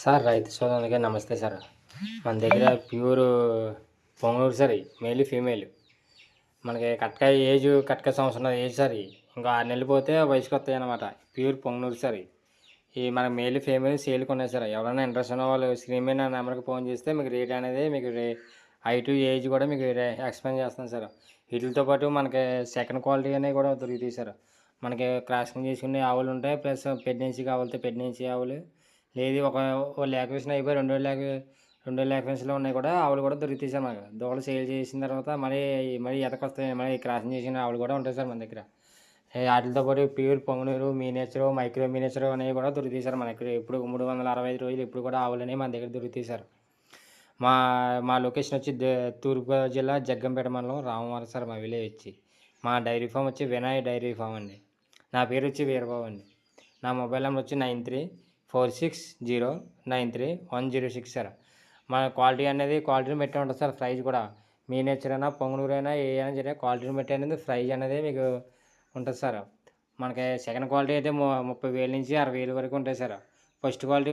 Sir రైతు సోదరులకి నమస్తే సార్. మన దగ్గర ప్యూర్ పొంగనూరు సార్ ఇయి. Male, female. మనకి కరెక్ట్‌గా కరెక్ట్‌గా సంవత్సరంన్నర ఏజ్ సార్ ఇయి. ఇంకో 6 నెలలు పోతే వయసుకొత్తాయనమాట. ప్యూర్ పొంగనూరు సార్ ఇయి. ఈ మన మేల్, ఫీమేల్ సేల్‌కున్నాయి సార్. ఎవరైనా ఇంట్రెస్ట్ ఉన్న వాళ్ళు స్క్రీన్ మీద నా నెంబర్‌కి ఫోన్ చేస్తే మీకు రేట్ అనేది మీకు హైటు, ఏజ్ కూడా మీకు ఎక్స్‌ప్లెయిన్ చేస్తాను సార్. వీటిలతో పాటు మనకి సెకండ్ క్వాలిటీ అనేవి కూడా దొరుకుతాయి సార్. మనకి క్రాసింగ్ చేసుకునే ఆవులుంటాయి. ప్లస్ ప్రెగ్నెన్సీ కావాలంటే ప్రెగ్నెన్సీ ఆవులు. లేదు ఓ లాక్టేషన్ అయిపోయి రెండో లాక్టేషన్‌లో ఉన్నాయి కూడా ఆవులు కూడా దొరుకుతాయి సార్ మనకు. దూడలు సేల్ చేసిన తర్వాత మళ్ళీ ఎదకొస్తాయి. మళ్ళీ క్రాసింగ్ చేసిన ఆవులు కూడా ఉంటాయి సార్ మన దగ్గర. ఆటిలతో పాటు ప్యూర్ పొంగనూరు, మినియేచరు, మైక్రో మినియేచరు అనేవి కూడా దొరుకుతాయి సార్ మన దగ్గర. ఎప్పుడు 365 రోజులు ఎప్పుడు కూడా ఆవులనేవి మన దగ్గర దొరుకుతాయి సార్. మా మా లొకేషన్ వచ్చి తూర్పుగోదావరి జిల్లా జగ్గంపేట మండలం రామవరం సార్ మా విలేజ్ వచ్చి. మా డైరీ ఫామ్ వచ్చి వినయ్ డైరీ ఫామ్ అండి. నా పేరు వచ్చి వీరబాబు అండి. నా మొబైల్ నెంబర్ వచ్చి 9346093106 సార్. మన క్వాలిటీని బట్టి ఉంటుంది సార్ ప్రైస్ కూడా. మినియేచర్ అయినా, పొంగనూరు అయినా ఏ అయినా సరే క్వాలిటీని బట్టి అనేది ప్రైస్ అనేది మీకు ఉంటది సార్. మనకి సెకండ్ క్వాలిటీ అయితే 30,000 నుంచి 60,000 వరకు ఉంటాయి సార్. First quality